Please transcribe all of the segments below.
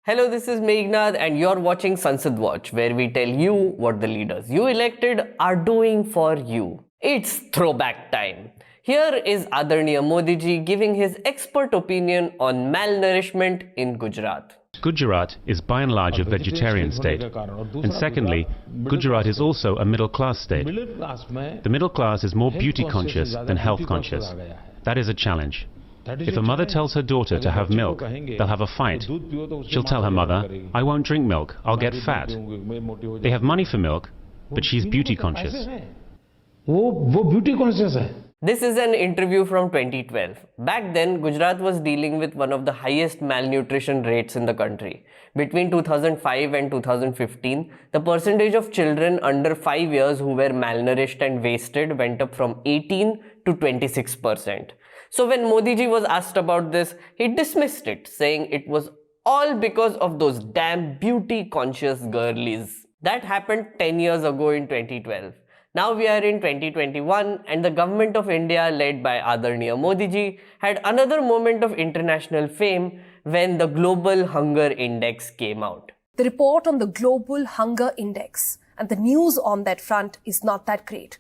Hello, this is Meghnad and you're watching Sansad Watch, where we tell you what the leaders you elected are doing for you. It's throwback time. Here is Adarniya Modi ji giving his expert opinion on malnourishment in Gujarat. Gujarat is by and large a vegetarian state. And secondly, Gujarat is also a middle-class state. The middle class is more beauty conscious than health conscious. That is a challenge. If a mother tells her daughter to have milk, they'll have a fight. She'll tell her mother, "I won't drink milk, I'll get fat." They have money for milk, but she's beauty conscious. This is an interview from 2012. Back then, Gujarat was dealing with one of the highest malnutrition rates in the country. Between 2005 and 2015, the percentage of children under 5 years who were malnourished and wasted went up from 18 to 26%. So when Modi ji was asked about this, he dismissed it, saying it was all because of those damn beauty conscious girlies. That happened 10 years ago in 2012. Now we are in 2021 and the government of India, led by Adarniya Modi ji, had another moment of international fame when the Global Hunger Index came out. The report on the Global Hunger Index and the news on that front is not that great.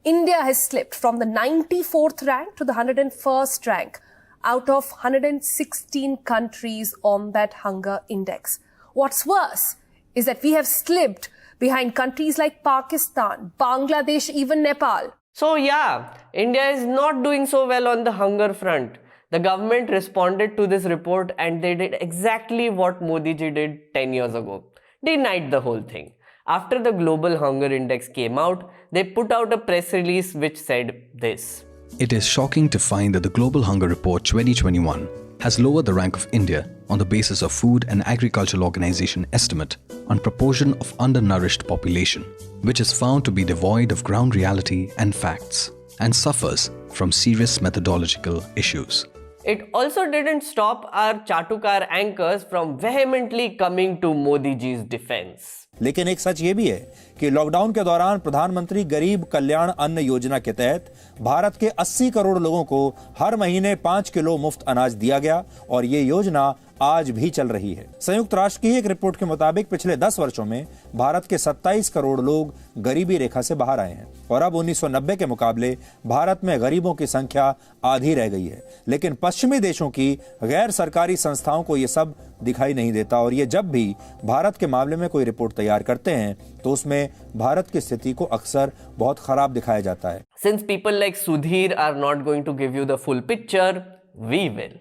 India has slipped from the 94th rank to the 101st rank out of 116 countries on that hunger index. What's worse is that we have slipped behind countries like Pakistan, Bangladesh, even Nepal. So yeah, India is not doing so well on the hunger front. The government responded to this report and they did exactly what Modi ji did 10 years ago. Denied the whole thing. After the Global Hunger Index came out, they put out a press release which said this. It is shocking to find that the Global Hunger Report 2021 has lowered the rank of India on the basis of Food and Agricultural Organization estimate on proportion of undernourished population, which is found to be devoid of ground reality and facts and suffers from serious methodological issues. It also didn't stop our Chatukar anchors from vehemently coming to Modi ji's defense. लेकिन एक सच ये भी है कि lockdown के दौरान प्रधानमंत्री गरीब कल्याण अन्न योजना के तहत भारत के 80 करोड़ लोगों को हर महीने 5 किलो मुफ्त अनाज दिया गया और ये योजना आज भी चल रही है। संयुक्त राष्ट्र की एक रिपोर्ट के मुताबिक पिछले 10 वर्षों में भारत के 27 करोड़ लोग गरीबी रेखा से बाहर आए हैं और अब 1990 के मुकाबले भारत में गरीबों की संख्या आधी रह गई है। लेकिन पश्चिमी देशों की गैर सरकारी संस्थाओं को ये सब दिखाई नहीं देता और ये जब भी भारत के मामले में कोई रिपोर्ट तैयार करते हैं तो उसमें भारत की स्थिति को अक्सर बहुत खराब दिखाया जाता है। Since people like Sudhir are not going to give you the full picture, we will.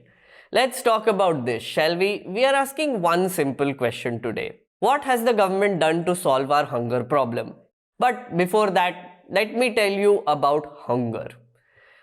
Let's talk about this, shall we? We are asking one simple question today. What has the government done to solve our hunger problem? But before that, let me tell you about hunger.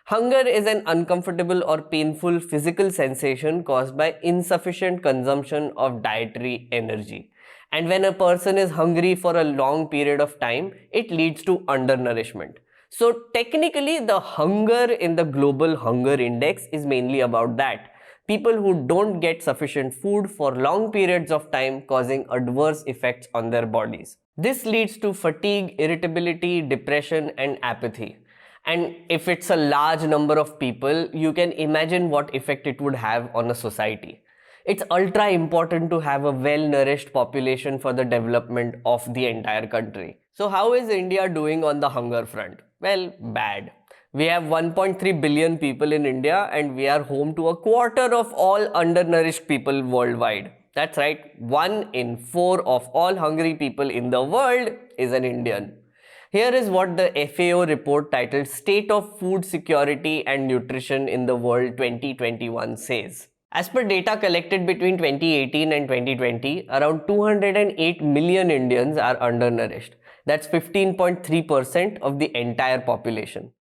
Hunger is an uncomfortable or painful physical sensation caused by insufficient consumption of dietary energy. And when a person is hungry for a long period of time, it leads to undernourishment. So technically, the hunger in the Global Hunger Index is mainly about that. People who don't get sufficient food for long periods of time, causing adverse effects on their bodies. This leads to fatigue, irritability, depression, and apathy. And if it's a large number of people, you can imagine what effect it would have on a society. It's ultra important to have a well-nourished population for the development of the entire country. So how is India doing on the hunger front? Well, bad. We have 1.3 billion people in India and we are home to a quarter of all undernourished people worldwide. That's right, 1 in 4 of all hungry people in the world is an Indian. Here is what the FAO report titled State of Food Security and Nutrition in the World 2021 says. As per data collected between 2018 and 2020, around 208 million Indians are undernourished. That's 15.3% of the entire population.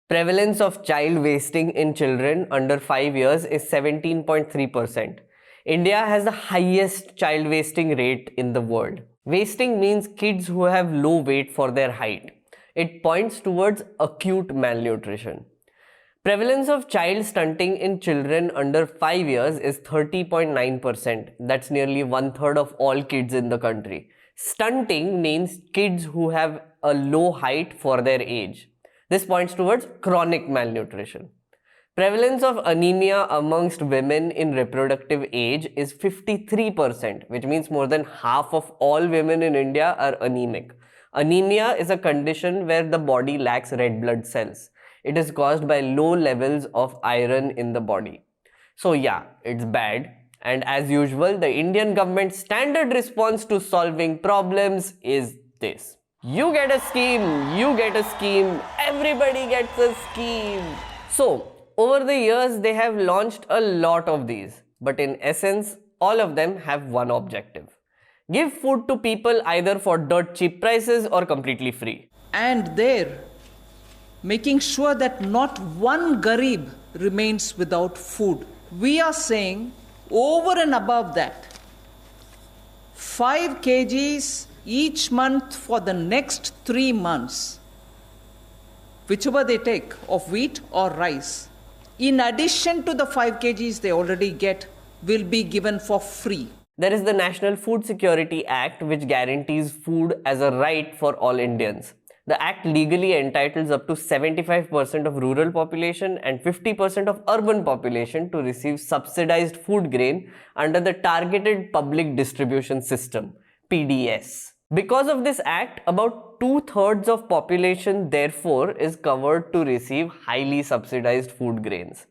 Prevalence of child wasting in children under 5 years is 17.3%. India has the highest child wasting rate in the world. Wasting means kids who have low weight for their height. It points towards acute malnutrition. Prevalence of child stunting in children under 5 years is 30.9%. That's nearly 1/3 of all kids in the country. Stunting means kids who have a low height for their age. This points towards chronic malnutrition. Prevalence of anemia amongst women in reproductive age is 53%, which means more than half of all women in India are anemic. Anemia is a condition where the body lacks red blood cells. It is caused by low levels of iron in the body. So yeah, it's bad. And as usual, the Indian government's standard response to solving problems is this. You get a scheme, you get a scheme, everybody gets a scheme. So, over the years, they have launched a lot of these, but in essence, all of them have one objective. Give food to people either for dirt cheap prices or completely free. And there, making sure that not one Garib remains without food. We are saying, over and above that, 5 kgs each month for the next 3 months, whichever they take, of wheat or rice, in addition to the 5 kgs they already get, will be given for free. There is the National Food Security Act, which guarantees food as a right for all Indians. The act legally entitles up to 75% of rural population and 50% of urban population to receive subsidized food grain under the Targeted Public Distribution System, PDS. Because of this act, about 2/3 of population therefore is covered to receive highly subsidized food grains.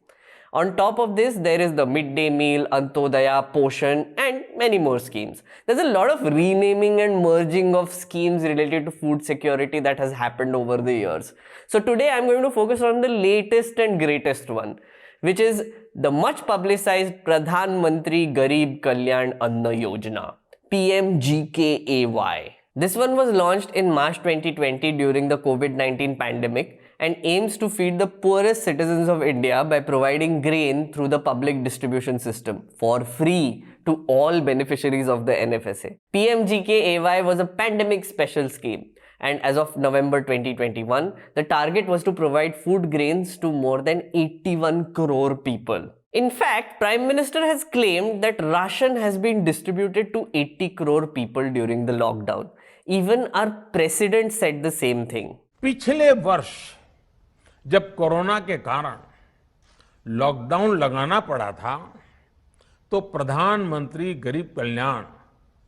On top of this, there is the midday meal, Antodaya, Poshan, and many more schemes. There's a lot of renaming and merging of schemes related to food security that has happened over the years. So today I'm going to focus on the latest and greatest one, which is the much publicized Pradhan Mantri Garib Kalyan Anna Yojana, PMGKAY. This one was launched in March 2020 during the COVID-19 pandemic and aims to feed the poorest citizens of India by providing grain through the public distribution system for free to all beneficiaries of the NFSA. PMGKAY was a pandemic special scheme, and as of November 2021, the target was to provide food grains to more than 81 crore people. In fact, Prime Minister has claimed that ration has been distributed to 80 crore people during the lockdown. Even our president said the same thing. पिछले वर्ष जब corona के कारण lockdown लगाना पड़ा था, तो प्रधानमंत्री गरीब कल्याण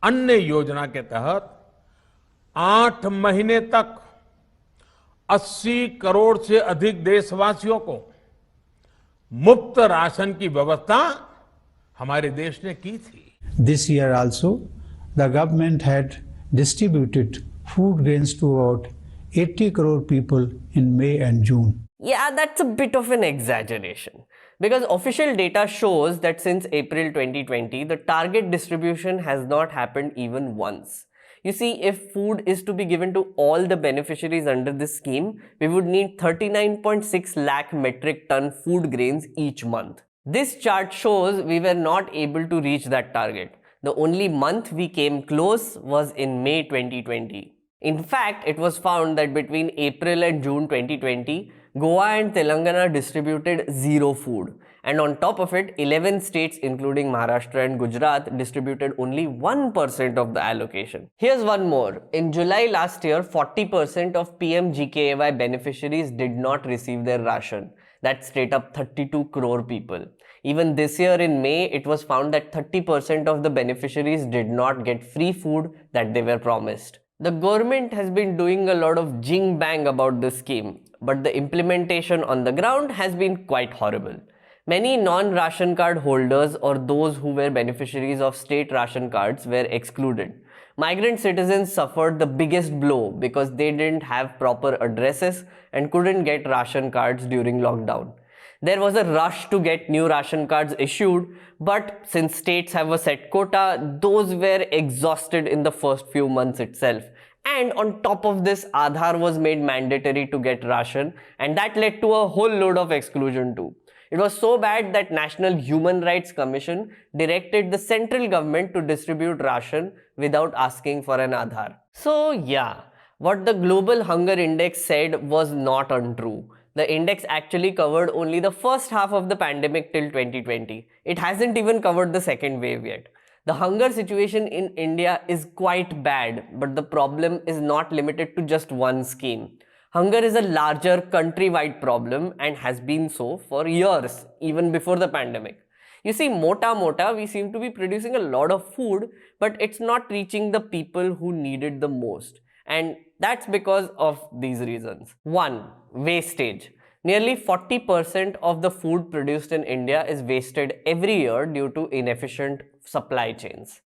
अन्न योजना के तहत 8 महीने तक 80 करोड़ से अधिक देशवासियों को मुफ्त राशन की व्यवस्था हमारे देश ने की थी. This year also, the government had distributed food grains to about 80 crore people in May and June. Yeah, that's a bit of an exaggeration, because official data shows that since April 2020, the target distribution has not happened even once. You see, if food is to be given to all the beneficiaries under this scheme, we would need 39.6 lakh metric ton food grains each month. This chart shows we were not able to reach that target. The only month we came close was in May 2020. In fact, it was found that between April and June 2020, Goa and Telangana distributed zero food. And on top of it, 11 states including Maharashtra and Gujarat distributed only 1% of the allocation. Here's one more. In July last year, 40% of PMGKAY beneficiaries did not receive their ration. That's straight up 32 crore people. Even this year in May, it was found that 30% of the beneficiaries did not get free food that they were promised. The government has been doing a lot of jing-bang about this scheme, but the implementation on the ground has been quite horrible. Many non-ration card holders or those who were beneficiaries of state ration cards were excluded. Migrant citizens suffered the biggest blow because they didn't have proper addresses and couldn't get ration cards during lockdown. There was a rush to get new ration cards issued, but since states have a set quota, those were exhausted in the first few months itself. And on top of this, Aadhaar was made mandatory to get ration, and that led to a whole load of exclusion too. It was so bad that National Human Rights Commission directed the central government to distribute ration without asking for an Aadhaar. So yeah, what the Global Hunger Index said was not untrue. The index actually covered only the first half of the pandemic till 2020. It hasn't even covered the second wave yet. The hunger situation in India is quite bad, but the problem is not limited to just one scheme. Hunger is a larger countrywide problem and has been so for years, even before the pandemic. You see, mota, we seem to be producing a lot of food, but it's not reaching the people who need it the most. And that's because of these reasons. 1. Wastage. Nearly 40% of the food produced in India is wasted every year due to inefficient supply chains.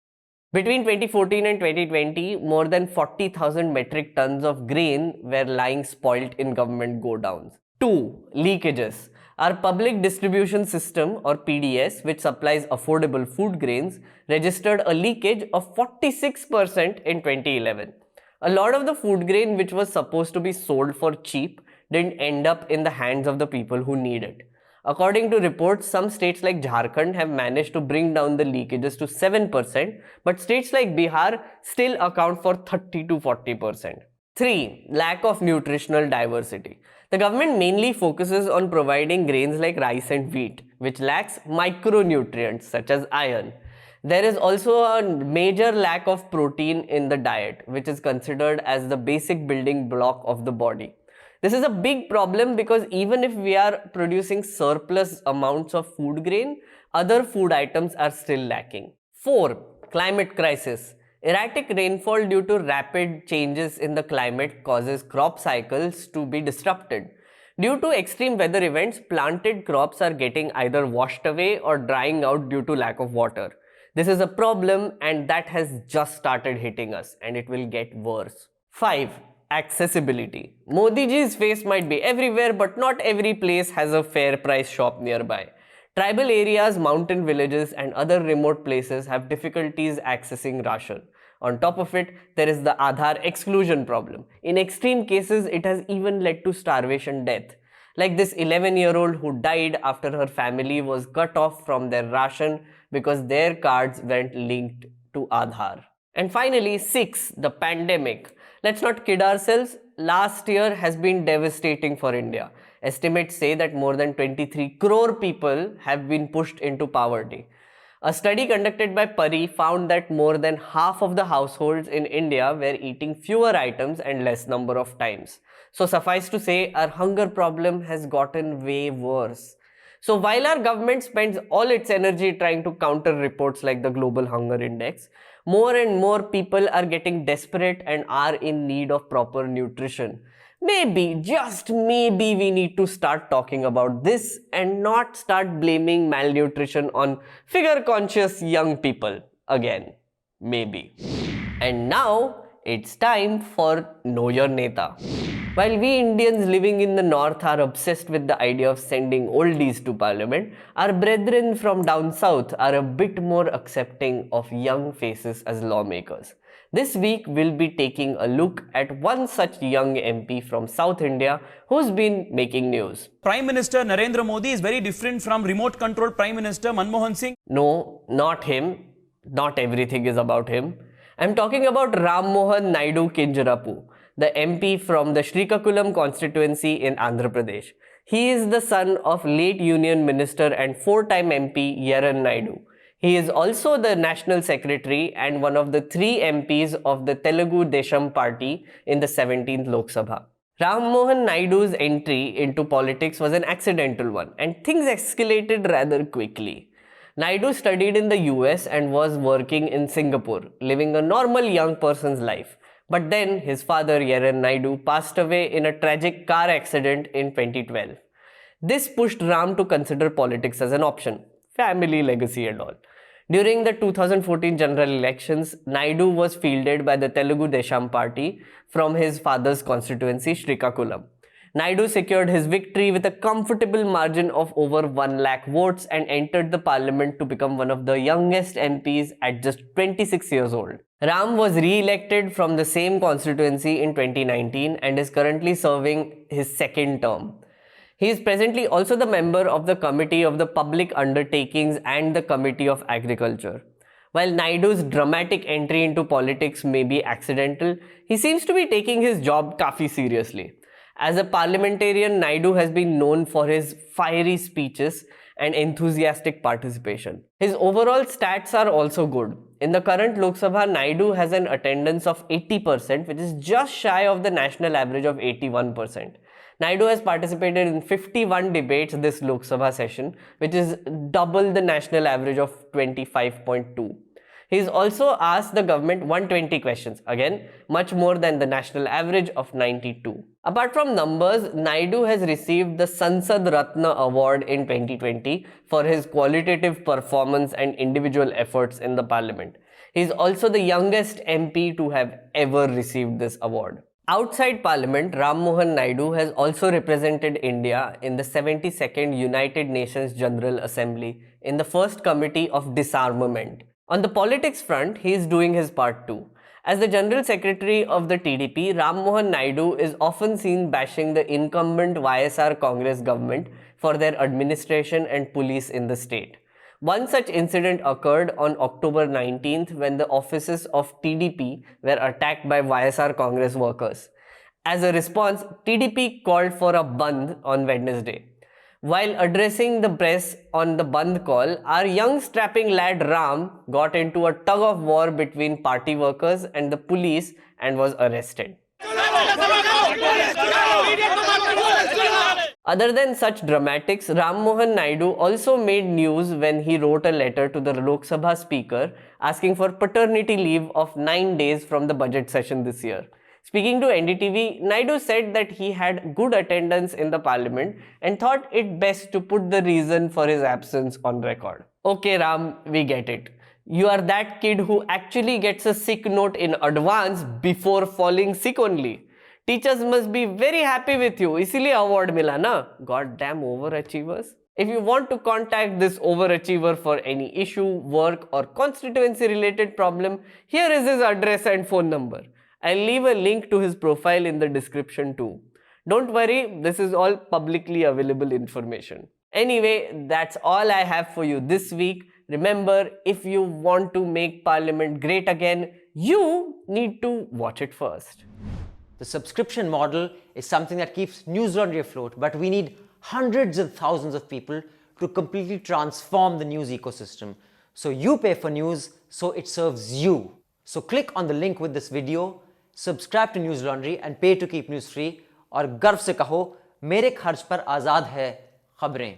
Between 2014 and 2020, more than 40,000 metric tons of grain were lying spoilt in government godowns. 2. Leakages. Our public distribution system, or PDS, which supplies affordable food grains, registered a leakage of 46% in 2011. A lot of the food grain which was supposed to be sold for cheap didn't end up in the hands of the people who need it. According to reports, some states like Jharkhand have managed to bring down the leakages to 7%, but states like Bihar still account for 30 to 40%. 3. Lack of nutritional diversity. The government mainly focuses on providing grains like rice and wheat, which lacks micronutrients such as iron. There is also a major lack of protein in the diet, which is considered as the basic building block of the body. This is a big problem because even if we are producing surplus amounts of food grain, other food items are still lacking. 4. Climate crisis. Erratic rainfall due to rapid changes in the climate causes crop cycles to be disrupted. Due to extreme weather events, planted crops are getting either washed away or drying out due to lack of water. This is a problem and that has just started hitting us, and it will get worse. 5. Accessibility. Modi ji's face might be everywhere, but not every place has a fair price shop nearby. Tribal areas, mountain villages and other remote places have difficulties accessing ration. On top of it, there is the Aadhaar exclusion problem. In extreme cases, it has even led to starvation death. Like this 11-year-old who died after her family was cut off from their ration because their cards weren't linked to Aadhaar. And finally, 6. The pandemic. Let's not kid ourselves. Last year has been devastating for India. Estimates say that more than 23 crore people have been pushed into poverty. A study conducted by Pari found that more than half of the households in India were eating fewer items and less number of times. So suffice to say, our hunger problem has gotten way worse. So while our government spends all its energy trying to counter reports like the Global Hunger Index, more and more people are getting desperate and are in need of proper nutrition. Maybe, just maybe, we need to start talking about this and not start blaming malnutrition on figure-conscious young people again. Maybe. And now, it's time for Know Your Neta. While we Indians living in the north are obsessed with the idea of sending oldies to parliament, our brethren from down south are a bit more accepting of young faces as lawmakers. This week, we'll be taking a look at one such young MP from South India who's been making news. Prime Minister Narendra Modi is very different from remote-controlled Prime Minister Manmohan Singh. No, not him. Not everything is about him. I'm talking about Ram Mohan Naidu Kinjarapu, the MP from the Srikakulam constituency in Andhra Pradesh. He is the son of late Union Minister and four-time MP Yeran Naidu. He is also the National Secretary and one of the 3 MPs of the Telugu Desam party in the 17th Lok Sabha. Ram Mohan Naidu's entry into politics was an accidental one, and things escalated rather quickly. Naidu studied in the US and was working in Singapore, living a normal young person's life. But then his father Yeran Naidu passed away in a tragic car accident in 2012. This pushed Ram to consider politics as an option. Family, legacy and all. During the 2014 general elections, Naidu was fielded by the Telugu Desam party from his father's constituency, Srikakulam. Naidu secured his victory with a comfortable margin of over 1 lakh votes and entered the parliament to become one of the youngest MPs at just 26 years old. Ram was re-elected from the same constituency in 2019 and is currently serving his 2nd term. He is presently also the member of the Committee of the Public Undertakings and the Committee of Agriculture. While Naidu's dramatic entry into politics may be accidental, he seems to be taking his job काफी seriously. As a parliamentarian, Naidu has been known for his fiery speeches and enthusiastic participation. His overall stats are also good. In the current Lok Sabha, Naidu has an attendance of 80%, which is just shy of the national average of 81%. Naidu has participated in 51 debates this Lok Sabha session, which is double the national average of 25.2. He's also asked the government 120 questions, again much more than the national average of 92. Apart from numbers, Naidu has received the Sansad Ratna Award in 2020 for his qualitative performance and individual efforts in the parliament. He is also the youngest MP to have ever received this award. Outside Parliament, Ram Mohan Naidu has also represented India in the 72nd United Nations General Assembly in the first Committee of Disarmament. On the politics front, he is doing his part too. As the General Secretary of the TDP, Ram Mohan Naidu is often seen bashing the incumbent YSR Congress government for their administration and police in the state. One such incident occurred on October 19th when the offices of TDP were attacked by YSR Congress workers. As a response, TDP called for a bandh on Wednesday. While addressing the press on the bandh call, our young strapping lad Ram got into a tug of war between party workers and the police and was arrested. Other than such dramatics, Ram Mohan Naidu also made news when he wrote a letter to the Lok Sabha Speaker asking for paternity leave of 9 days from the budget session this year. Speaking to NDTV, Naidu said that he had good attendance in the parliament and thought it best to put the reason for his absence on record. Okay Ram, we get it. You are that kid who actually gets a sick note in advance before falling sick only. Teachers must be very happy with you, isliye award mila na? Goddamn overachievers. If you want to contact this overachiever for any issue, work or constituency related problem, here is his address and phone number. I'll leave a link to his profile in the description too. Don't worry, this is all publicly available information. Anyway, that's all I have for you this week. Remember, if you want to make Parliament great again, you need to watch it first. The subscription model is something that keeps News Laundry afloat, but we need hundreds of thousands of people to completely transform the news ecosystem. So you pay for news, so it serves you. So click on the link with this video, subscribe to News Laundry and pay to keep news free और गर्व से कहो मेरे खर्च पर आज़ाद है खबरें.